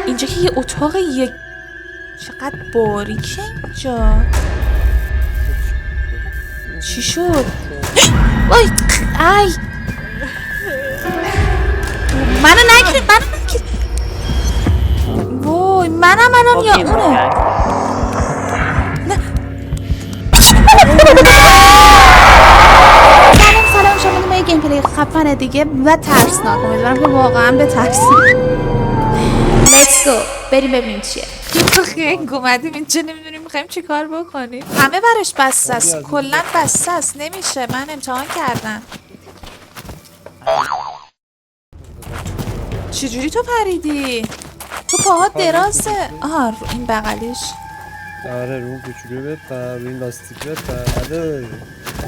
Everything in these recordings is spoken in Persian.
اینجا که یه اتاق چقدر باریکه اینجا. چی شد؟ وای ای منو نگیرید وای منم یا اونه؟ سلام شما ما یه گیم پلی خفنه دیگه و ترسناک، امیدوارم که واقعا به ترسید. لیتس گو بریم ببینیم چیه. خنگ اومدیم اینجا نمیدونیم میخوایم چی کار بکنیم. همه برش بسته است، کلا بسته است، نمیشه. من امتحان کردم. چجوری تو پریدی؟ تو پاهات درازه. آها رو این بغلیش. آره رو کوچولو بپر، رو این لاستیک بپر. آره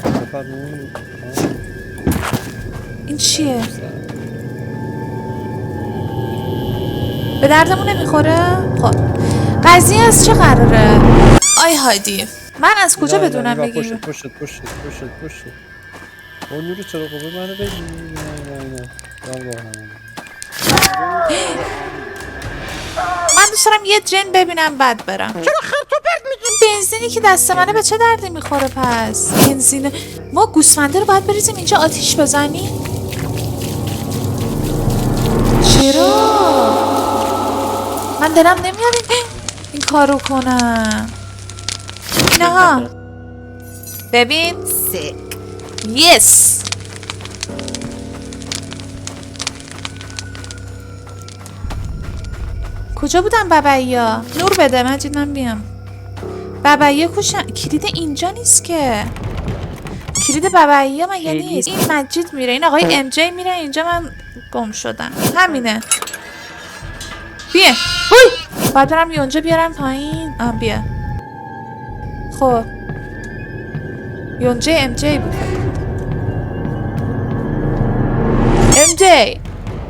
بپر اون. این چیه؟ به دردمون نمیخوره؟ خب قضیه از چه قراره؟ آی هادی من از کجا بدونم بگیم؟ پشت اون نور چرا قوه منو بگیم؟ من دوست دارم یه جن ببینم بعد برم. چرا خرطو پرت میگی؟ بنزینی که دست منه به چه دردی میخوره پس؟ بنزین ما گوسفنده رو باید بریزیم اینجا آتیش بزنیم؟ چرا؟ من دلم نمیاد این کارو کنم. اینها ببین سیک یس. کجا بودن بابایا؟ نور بده مجید من بیام. بابایا کوشن. کلید اینجا نیست که. کلید بابایا مگه نیست؟ این مجید میره، این آقای ام جی میره اینجا، من گم شدم. همینه. بیا. هوی باید برم یونجا بیارم پایین. بیا. خب یونجا ام جی بود. ام جی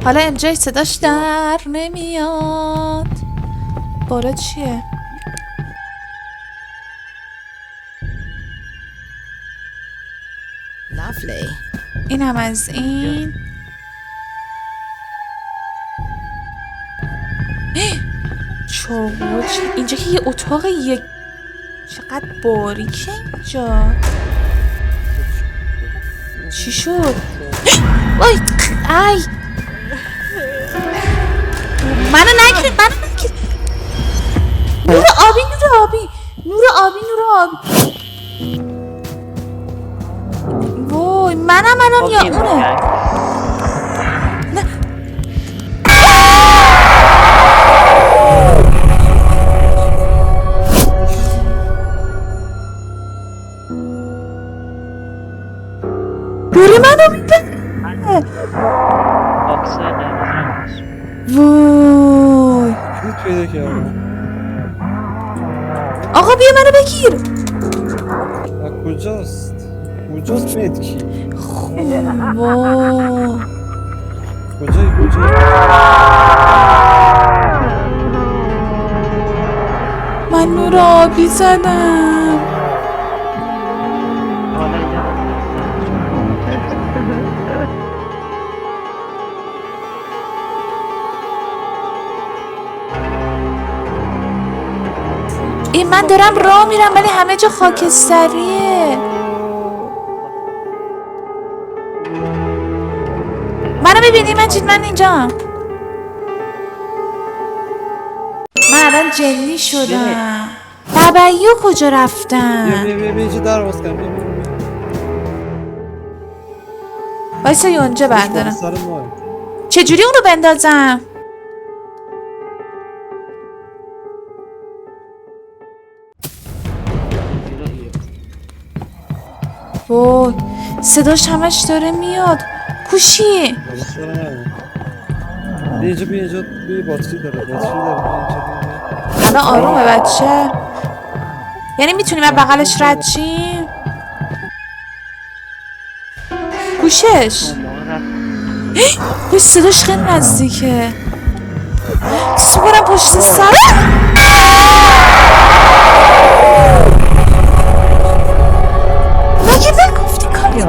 حالا ام جی صداش در نمیاد. بالا چیه؟ lovely. این هم از این. اینجا که یه اتاق چقدر باریکه اینجا. چی شد؟ وای ای منو نگیرید نور آبی وای منم یا اونه؟ نه دوری منو میده. وای پیدا کردم. آقا بیا منو بگیر. کجاست مدکی؟ وای کجا من نور آبی زدم. این من دارم راه میرم ولی همه جا خاکستریه. منو میبینی مجید؟ من اینجا. من الان جنی شدم. بابایو کجا رفتن؟ بیا اینجا در باز کن. وایسا یونجا بردارم. چجوری اونو بندازم؟ وای صداش همش داره میاد. کوشی بیا باتری داره. الان آرومه بچه؟ یعنی میتونیم از بغلش رد شیم؟ کوشش وای صداش خیلی نزدیکه. سوارم پشت سر. مگه نگفتی کاری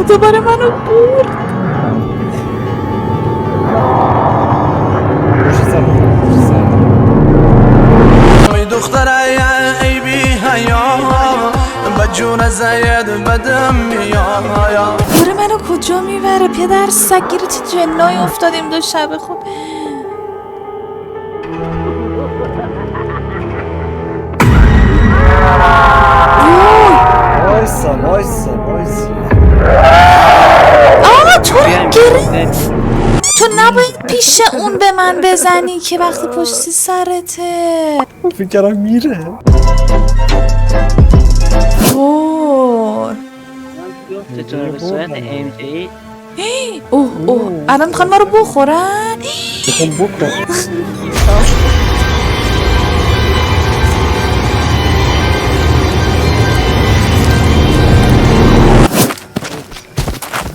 دوباره منو برد. دخترای عیبی هیا بجون زید بدم میایا داره منو کجا میبره پدر سگ گیر چه جنایی افتادیم دو شبه خوب وایسا آقا تو رو گرفت تو نباید پیش اون به من بزنی که وقتی پشت سرته فکر کردم میره. اوه چطور به صورت MJ اوه الان میخوان ما رو بخورن بخوام بکن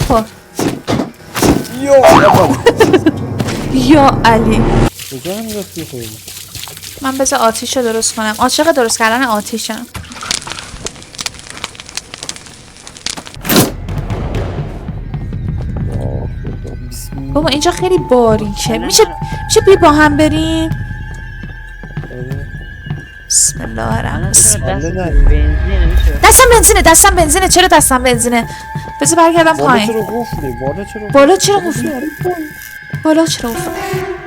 خب یا یا علی کجا هم رفتی خیلی؟ من بذار آتیش رو درست کنم عاشق درست کردن آتیشم بابا اینجا خیلی باریکه میشه بیا با هم بریم بسم الله الرحمن دستم بنزینه چرا دستم بنزینه بذار برگردم بالا پایین چرا گفتی؟ بالا چرا قفلی بالا چرا قفلی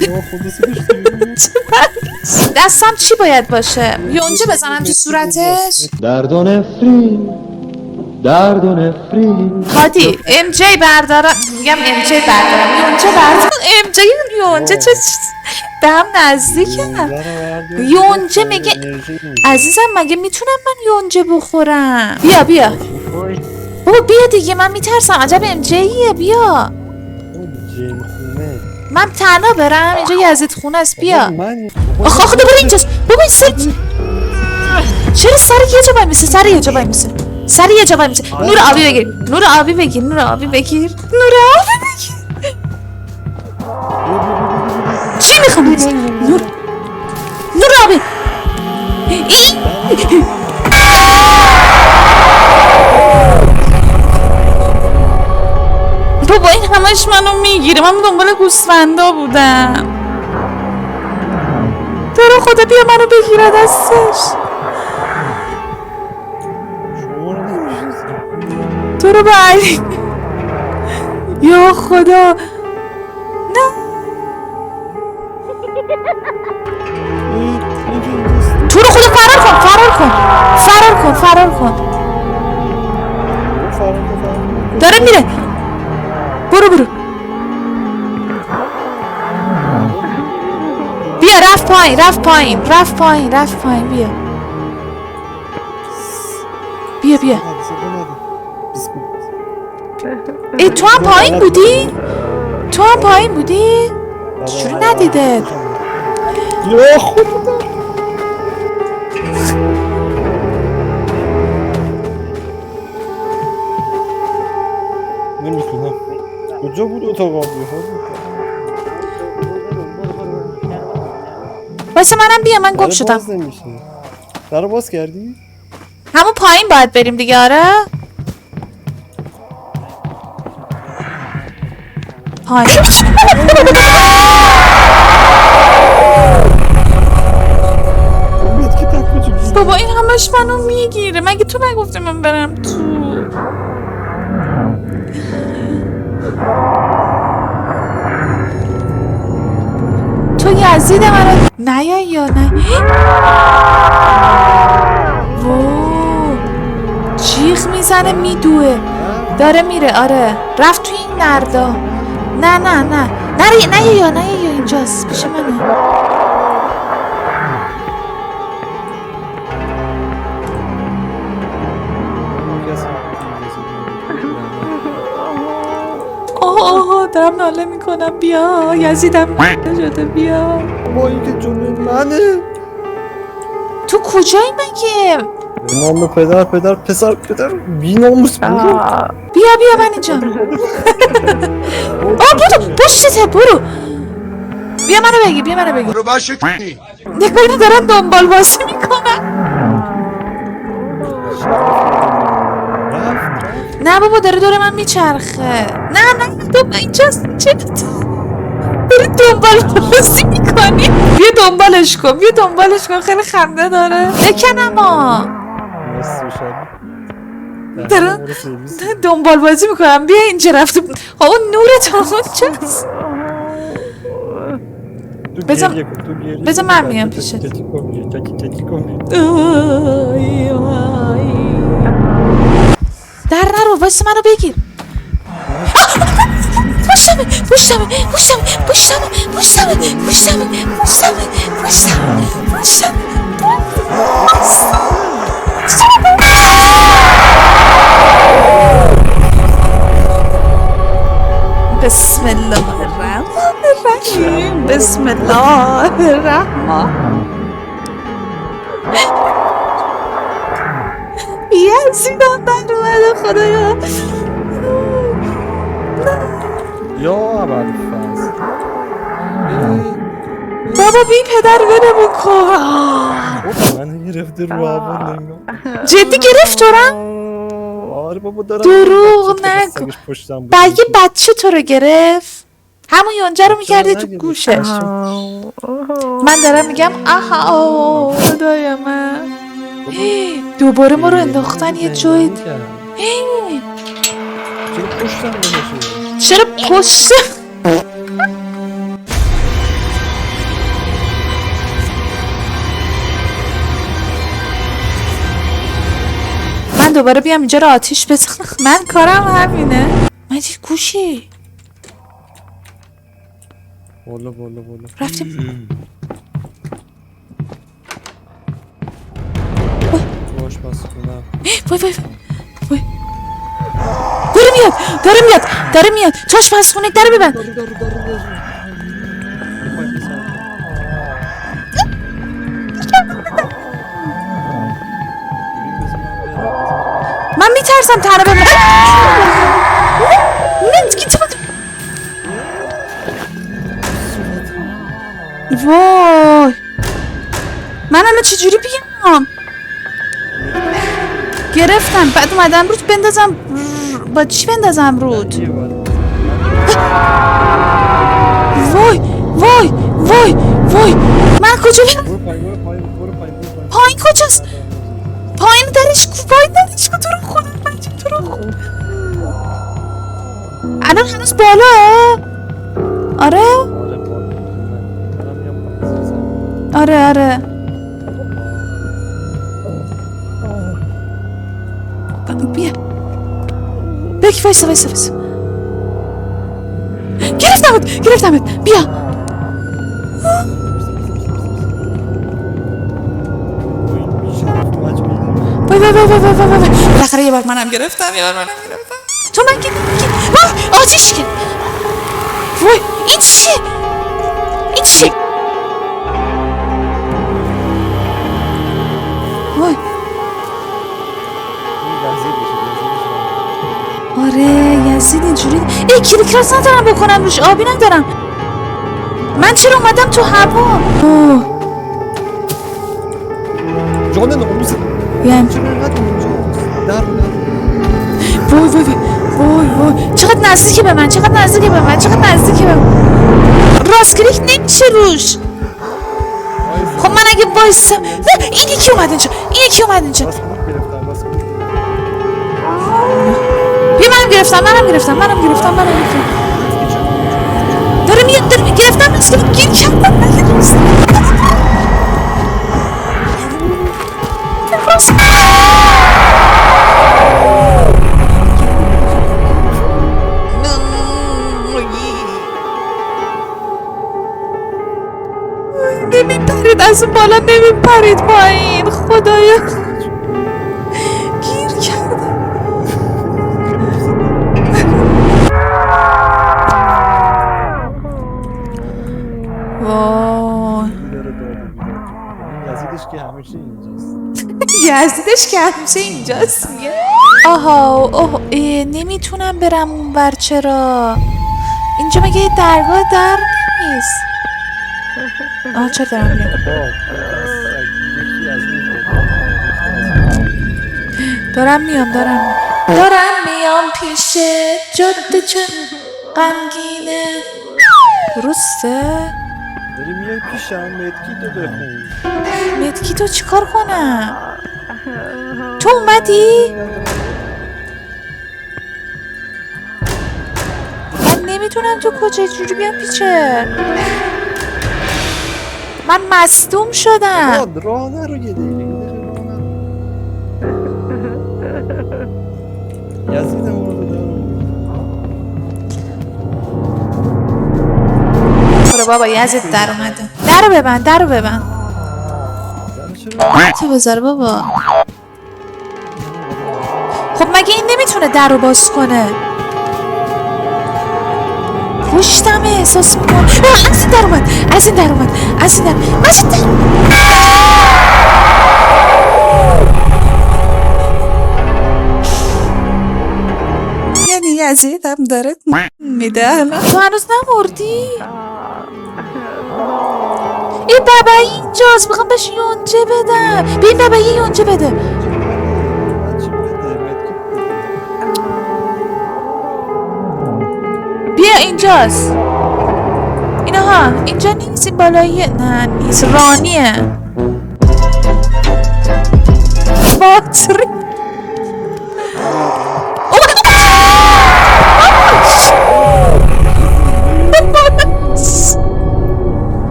یا خودی سیدشتی دستم چی باید باشه یونجه بزنم تو صورتش درد و نفرین هادی ام جی بردارم میگم ام جی بردارم یونجه بردارم ام جی یونجه چه به هم نزدیکم یونجه میگه عزیزم مگه میتونم من یونجه بخورم بیا بابا بیا دیگه من میترسم عجب ام جیه بیا من تنها برم اینجا یزید خونه است بیا آخه دوباره اینجاست بابا این سر چرا سر یه جا وای میسه نور آبی بگیر چی میخوام نور آبی بابا این همش منو میگیره من دنبال گوسفندا بودم تو رو خدا بیا منو بگیره دستش تو رو به علی یا خدا نه تو رو خدا فرار کن داره میره برو بیا رفت پایین بیا ای تو هم پایین بودی؟ چجوری ندیده؟ یا خدا نمیتونم کجا بود اتاق آبی واسه منم بیا من گم شدم در باز کردی؟ همون پایین باید بریم دیگه آره؟ پایین بابا این همش منو میگیره مگه تو نگفتی من برم تو تو یزید منو نه یا نه وو جیغ میزنه میدوه داره میره آره رفت تو این نردا نه یا اینجاست پیش منه آها دارم ناله میکنم بیا یزیدم شده بیا با این که جمعه منه تو کجایی مگه نام پدر پسر پدر بیناموس برو بیا من اینجا برو پشتته برو بیا منو بگی برو باشه کنی نگاه دارن دنبال بازی میکنن نه بابا داره دور من میچرخه نه تو اینجاست چه داری دنبال بازی میکنی. بیا دنبالش کن، بیا دنبالش کن، خیلی خنده داره. بکنم ها. Nasıl bir şey? دارم دنبال بازی میکنم. بیا اینجا رفته. اون نورت اونجاست. بذار من میام پیشت. در نرو، واسه منو بگیر. بسم الله الرحمن الرحیم. بسم الله الرحمن. یزیدم در اومده خدایا. Ja, aber fast. بابا بی پدر بنمون کن. من گرفته رو هوا جدی گرفت تو رو؟ آره بابا دارم دروغ نگو. بگه بچه تو رو گرفت. همون یونجه رو میکردی تو گوشش. من دارم میگم آها خدای من. دوباره ما رو انداختن یه جای. چرا پشت؟ من دوباره بیام اینجا رو آتیش بزنم. من کارم همینه. مجید گوشی بالا بالا بالا رفتیم. باش بس کنم. وای وای وای. داره میاد چاش بس خونه در ببند. من میترسم تنه بمونم. نه گیت وای من الان چجوری بیام؟ گرفتم. بعد اومدم رود بندازم. با چی بندازم رود؟ وای وای وای وای. من کجا بیام؟ پایین کجاست؟ پایین درش کو تو رو خود. تو رو خود الان هنوز بالا. آره آره بیا بک وایسا. گرفتمت بیا. وای بالاخره یه بار منم گرفتم. تو من که وای آتیش که وای این چیه وای. آره یزید اینجوری. ای کلیکراس ندارم بکنم روش. آبی ندارم. من چرا اومدم تو هوا؟ جانن اوموز بیایم. وای چقدر نزدیکی به من. راست کلیک نمیشه روش. خب من اگه وایسم. این یکی اومد اینجا. بیا منم گرفتم. داره میاد گرفتم. گیر کردم. نمیپرید از اون بالا. نمیپرید پایین. خدایا گیر کردم. وای یزیدش که همیشه اینجاست. آها نمیتونم برم اونور. چرا اینجا مگه یه درگاه در نیست؟ چرا دارم دارم میام پیش جاده چه غمگینه. درسته؟ داری میای پیشم مدکی تو بخون. مدکی تو چیکار کنم؟ تو اومدی؟ من نمیتونم تو کجا جوری بیام پیچه. من مصدوم شدم. راه نرو یه دقیقه یزید مورد دارم. برو بابا یزید در اومده. درو ببند درو ببند. چرا؟ تو بذار بابا. خب مگه این نمیتونه در رو باز کنه؟ پشتمه احساس میکنم. از این در اومد از این در اومد از این در از این در یعنی یزیدم داره میده. تو هنوز نمردی؟ این بابایی اینجاست. میخوام بهش یونجه بدم. به این بابایی یونجه بده. بچه بده مدکی بده. بیا اینجاست. اینها اینجا نیست. این بالاییه. نه نیست. رانیه. باتری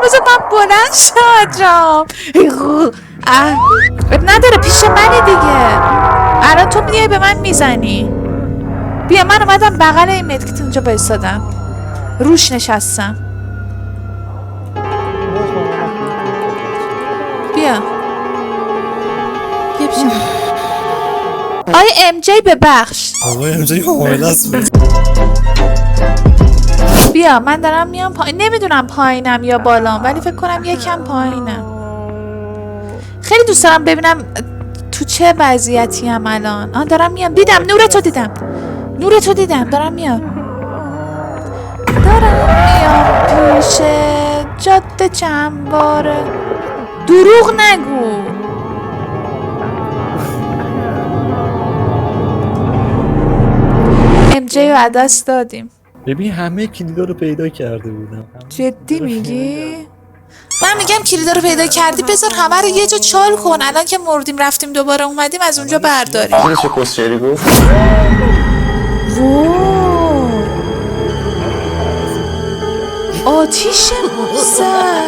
بذار من بلند شدم. نداره پیش منی دیگه. الان تو میای به من میزنی. بیا من اومدم بغل این مدکت اونجا بایستادم. روش نشستم. بیا بیا پیشم. آیا ام جی ببخش. آقای امجای حامله است. بیا من دارم میام پایین. نمیدونم پایینم یا بالام ولی فکر کنم یکم پایینم. خیلی دوست دارم ببینم تو چه وضعیتی ام الان. دارم میام. دیدم نورتو دیدم. نورتو دیدم. دارم میام. پیش جاده چند باره. دروغ نگو. ام جی رو دست دادیم. ببین همه کلیدا رو پیدا کرده بودم. جدی میگی؟ من میگم کلیدا رو پیدا کردی بذار همه رو یه جا چال کن. الان که مردیم رفتیم دوباره اومدیم از اونجا برداریم. چه کسچری گفت؟ آتیش زد.